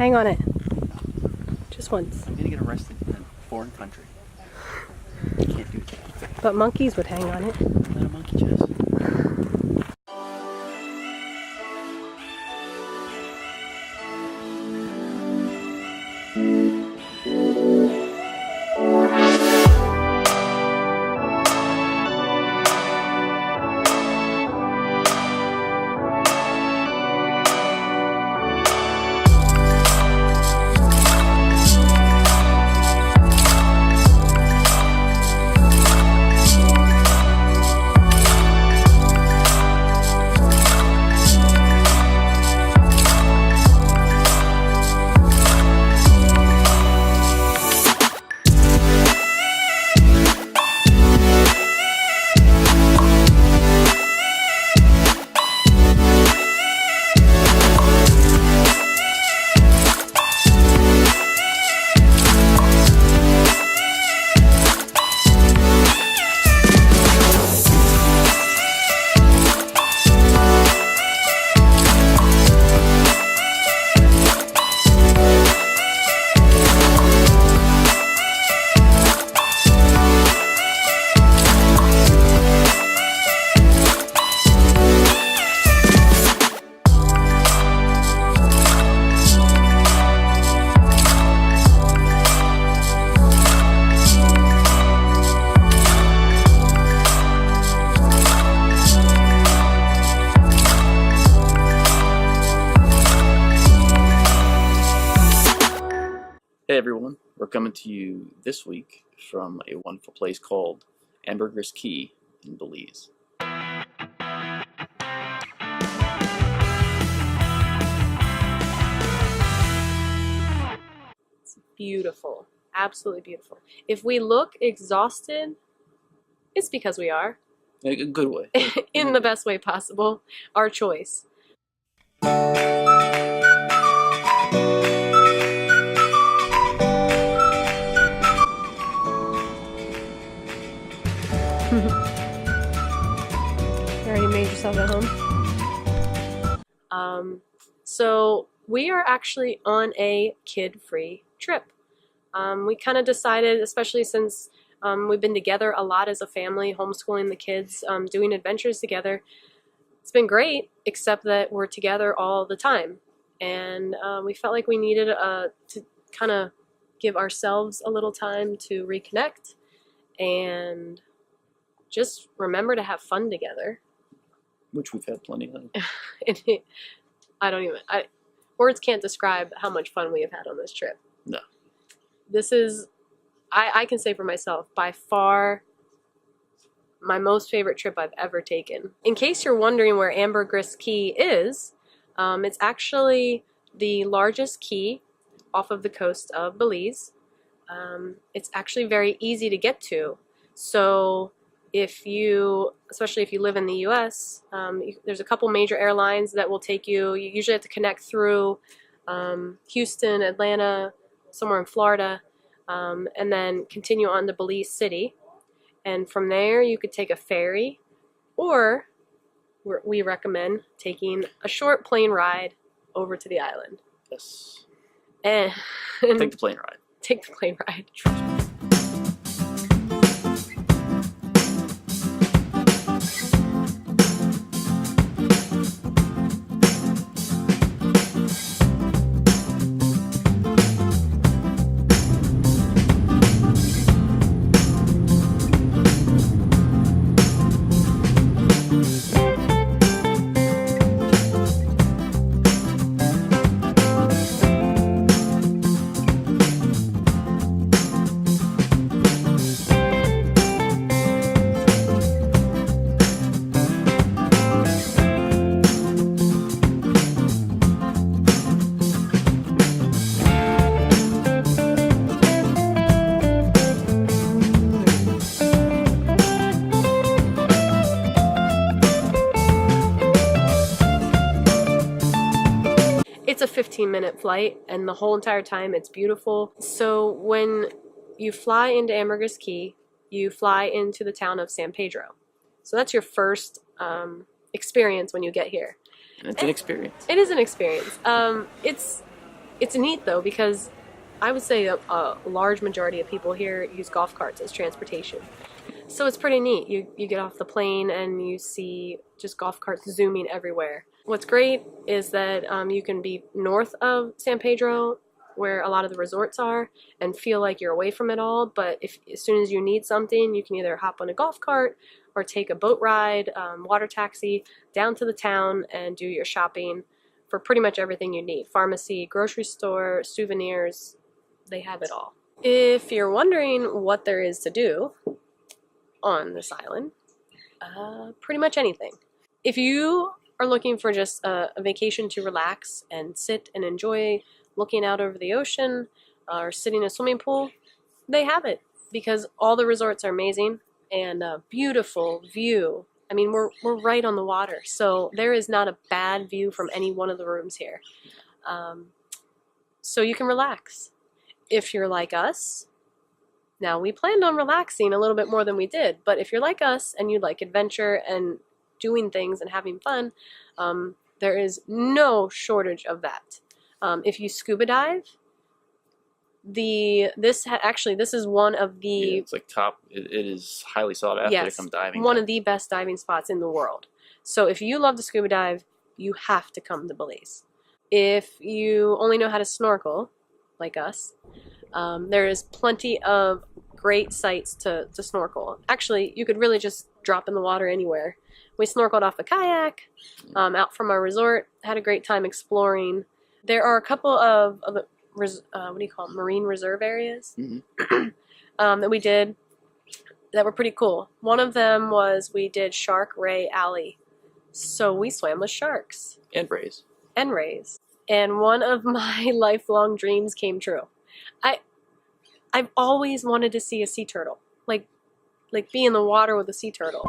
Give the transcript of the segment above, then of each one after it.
Hang on it. Just once. I'm gonna get arrested in a foreign country. You can't do that. But monkeys would hang on it. Not a monkey chest. Hey everyone, we're coming to you this week from a wonderful place called Ambergris Caye in Belize. It's beautiful. Absolutely beautiful. If we look exhausted, it's because we are. In a good way. In the best way possible. Our choice. You already made yourself at home? So we are actually on a kid-free trip. We kind of decided, especially since we've been together a lot as a family, homeschooling the kids, doing adventures together. It's been great, except that we're together all the time. And we felt like we needed to kind of give ourselves a little time to reconnect and just remember to have fun together. Which we've had plenty of. Words can't describe how much fun we have had on this trip. No. This is, I can say for myself, by far my most favorite trip I've ever taken. In case you're wondering where Ambergris Caye is, it's actually the largest key off of the coast of Belize. It's actually very easy to get to. So especially if you live in the US, there's a couple major airlines that will take you. You usually have to connect through Houston, Atlanta, somewhere in Florida, and then continue on to Belize City. And from there, you could take a ferry, or we recommend taking a short plane ride over to the island. Yes. And take the plane ride. Take the plane ride. It's a 15-minute flight, and the whole entire time it's beautiful. So when you fly into Ambergris Caye, you fly into the town of San Pedro. So that's your first experience when you get here. And it's an experience. It is an experience. It's neat though, because I would say a large majority of people here use golf carts as transportation. So it's pretty neat. You get off the plane and you see just golf carts zooming everywhere. What's great is that you can be north of San Pedro, where a lot of the resorts are, and feel like you're away from it all. But as soon as you need something, you can either hop on a golf cart or take a boat ride, water taxi down to the town and do your shopping for pretty much everything you need. Pharmacy, grocery store, souvenirs, they have it all. If you're wondering what there is to do on this island, pretty much anything. If you are looking for just a vacation to relax and sit and enjoy looking out over the ocean or sitting in a swimming pool, they have it, because all the resorts are amazing and a beautiful view. I mean, we're right on the water, so there is not a bad view from any one of the rooms here. So you can relax. If you're like us, now we planned on relaxing a little bit more than we did, but if you're like us and you like adventure and doing things and having fun, there is no shortage of that. If you scuba dive, this is one of the, Yeah, it's like top. It is highly sought after yes, to come diving. one of the best diving spots in the world. So if you love to scuba dive, you have to come to Belize. If you only know how to snorkel, like us, there is plenty of great sites to snorkel. Actually, you could really just drop in the water anywhere. We snorkeled off a kayak out from our resort, had a great time exploring. There are a couple of what do you call them? Marine reserve areas that we did that were pretty cool. One of them was we did Shark Ray Alley. So we swam with sharks. And rays. And rays. And one of my lifelong dreams came true. I've always wanted to see a sea turtle. Like be in the water with a sea turtle.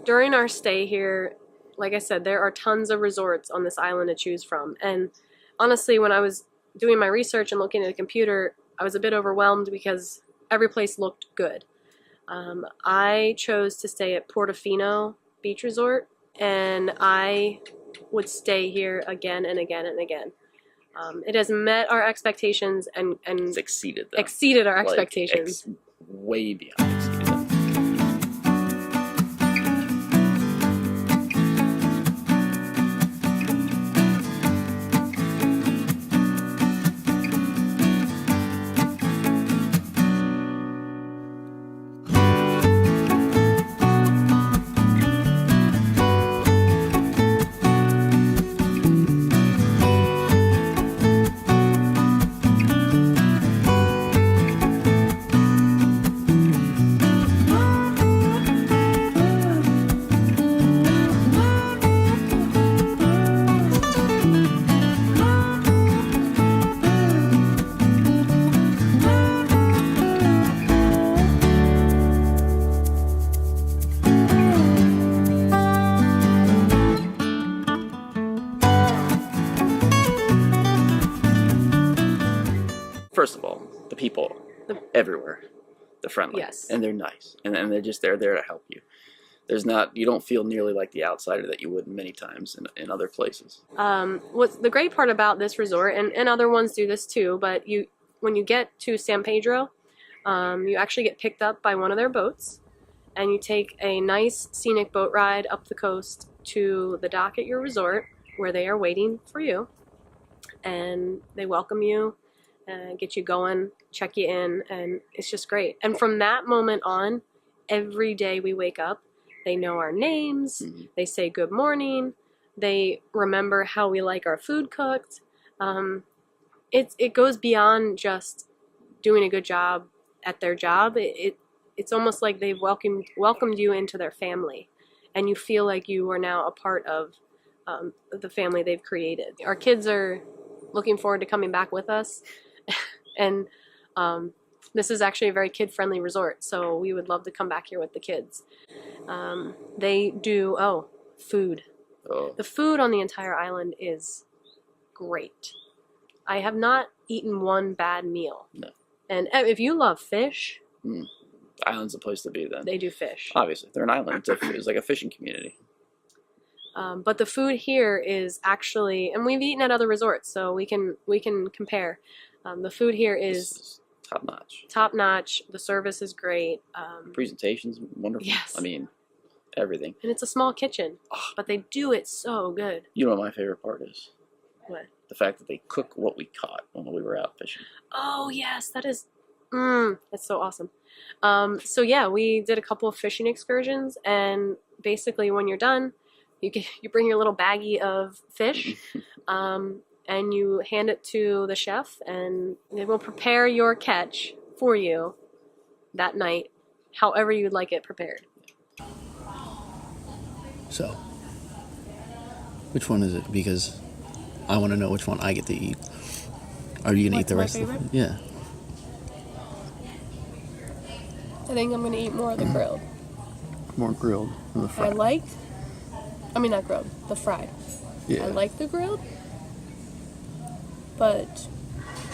During our stay here, like I said, there are tons of resorts on this island to choose from. And honestly, when I was doing my research and looking at a computer, I was a bit overwhelmed because every place looked good. I chose to stay at Portofino Beach Resort, and I would stay here again and again and again. It has met our expectations and It's exceeded them. Exceeded our expectations. Way beyond exceeded them. first of all, the people everywhere, they're friendly. Yes. And they're nice. And they're just there to help you. You don't feel nearly like the outsider that you would many times in other places. What's the great part about this resort, and other ones do this too, but when you get to San Pedro, you actually get picked up by one of their boats, and you take a nice scenic boat ride up the coast to the dock at your resort, where they are waiting for you, and they welcome you, get you going, check you in, and it's just great. And from that moment on, every day we wake up, they know our names, they say good morning, they remember how we like our food cooked. It goes beyond just doing a good job at their job. It's almost like they've welcomed you into their family, and you feel like you are now a part of the family they've created. Our kids are looking forward to coming back with us, and this is actually a very kid-friendly resort, so we would love to come back here with the kids. They do, food. Oh. The food on the entire island is great. I have not eaten one bad meal. No. And if you love fish... Island's the place to be then. They do fish. Obviously, they're an island. It's like a fishing community. But the food here is actually, and we've eaten at other resorts, so we can compare. The food here is top notch. Top notch. The service is great. Presentation's wonderful. Yes. I mean, everything. And it's a small kitchen, but they do it so good. You know what my favorite part is? What? The fact that they cook what we caught when we were out fishing. Oh yes, that is. That's so awesome. So yeah, we did a couple of fishing excursions, and basically when you're done, you bring your little baggie of fish, and you hand it to the chef, and they will prepare your catch for you that night, however you'd like it prepared. So, which one is it? Because I want to know which one I get to eat. Are you gonna eat the rest of it? Yeah. I think I'm gonna eat more of the grilled. More grilled than the fried. Not grilled, the fried. Yeah. I like the grilled, but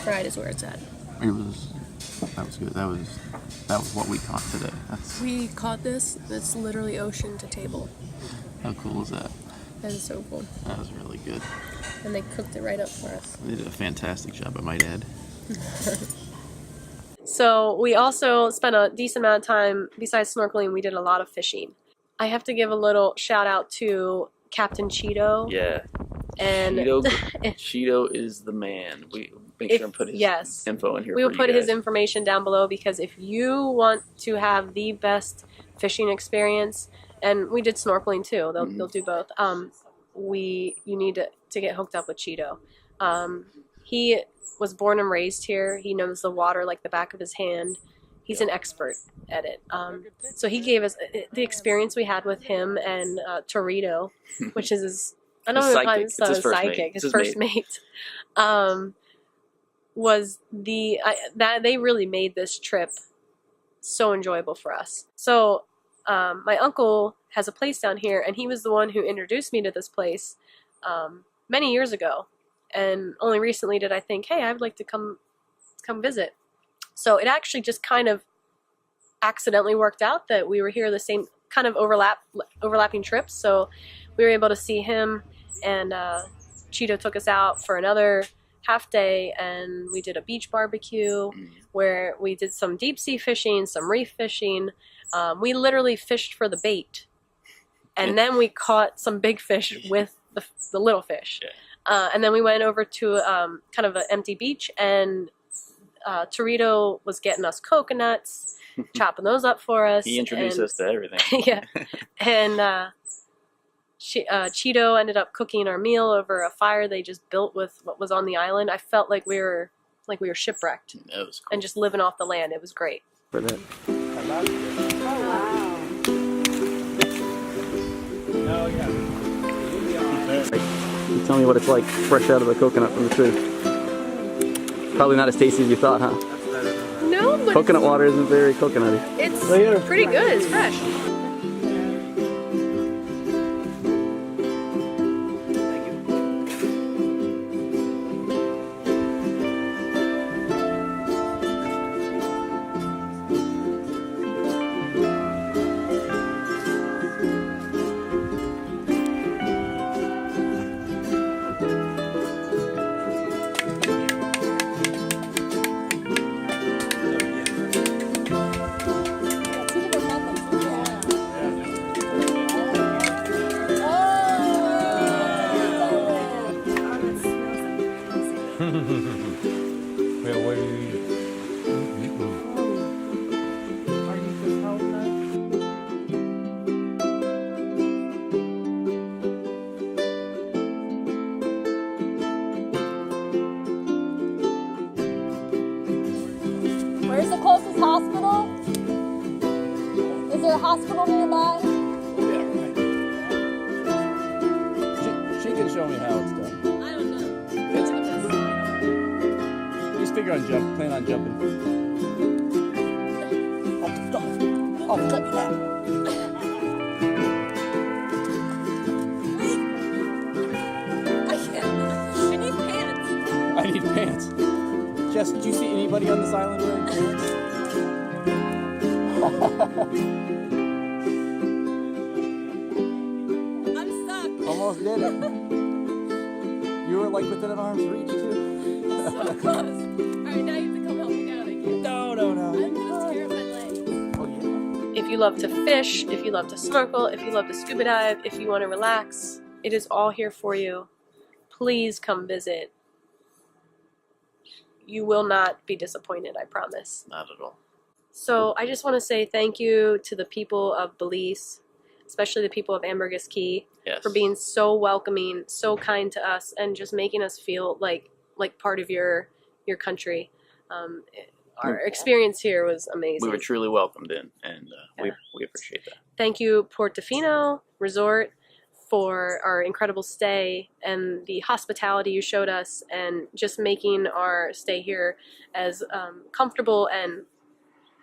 fried is where it's at. That was good. That was what we caught today. We caught this. It's literally ocean to table. How cool is that? That is so cool. That was really good. And they cooked it right up for us. They did a fantastic job, I might add. So we also spent a decent amount of time, besides snorkeling, we did a lot of fishing. I have to give a little shout out to Captain Chito. Yeah. And Chito is the man. We make sure and put his info in here. We will put his information down below, because if you want to have the best fishing experience, and we did snorkeling too, they'll do both. You need to get hooked up with Chito. He was born and raised here. He knows the water like the back of his hand. He's an expert at it. So he gave us the experience we had with him and Torito, which is his, I don't know if it's his sidekick, his first mate. Was that they really made this trip so enjoyable for us. So my uncle has a place down here, and he was the one who introduced me to this place many years ago. And only recently did I think, hey, I'd like to come visit. So it actually just kind of accidentally worked out that we were here the same kind of overlapping trips. So we were able to see him, and Chito took us out for another half day, and we did a beach barbecue where we did some deep sea fishing, some reef fishing. We literally fished for the bait, and then we caught some big fish with the little fish. Yeah. And then we went over to kind of an empty beach, and Torito was getting us coconuts, chopping those up for us. He introduced us to everything. Yeah. And Chito ended up cooking our meal over a fire they just built with what was on the island. I felt like we were shipwrecked. That was cool. And just living off the land. It was great. For that. Oh, wow. Oh, yeah. Tell me what it's like fresh out of the coconut from the tree. Probably not as tasty as you thought, huh? No, but Coconut water isn't very coconutty. It's pretty good. It's fresh. Well, what do you eat? Are you just helping? Where's the closest hospital? Is there a hospital nearby? She can show me how it's done. I don't know. Just figure on plan on jumping. Oh, stop. Oh, cut that. I can't. I need pants. I need pants. Jess, did you see anybody on this island wearing pants? I'm stuck. Almost did it. You were like within an arm's reach too. So close. All right, now you have to come help me down. I can't. No. I'm gonna tear my legs. Oh yeah. If you love to fish, if you love to snorkel, if you love to scuba dive, if you want to relax, it is all here for you. Please come visit. You will not be disappointed, I promise. Not at all. So I just want to say thank you to the people of Belize, especially the people of Ambergris Caye, Yes. for being so welcoming, so kind to us, and just making us feel like part of your country. Our experience here was amazing. We were truly welcomed in, and Yeah. we appreciate that. Thank you, Portofino Resort, for our incredible stay and the hospitality you showed us, and just making our stay here as comfortable and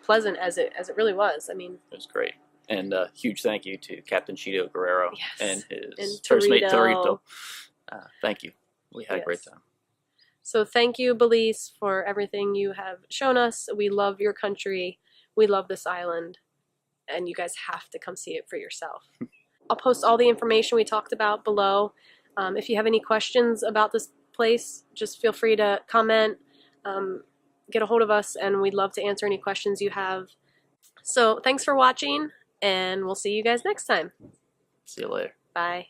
pleasant as it really was. I mean, It was great. And huge thank you to Captain Chito Guerrero Yes. and his And first mate Torito. Torito. Thank you. We had a great Yes. time. so thank you, Belize, for everything you have shown us. We love your country. We love this island, and you guys have to come see it for yourself. I'll post all the information we talked about below. If you have any questions about this place, just feel free to comment, get a hold of us, and we'd love to answer any questions you have. So thanks for watching, and we'll see you guys next time. See you later. Bye.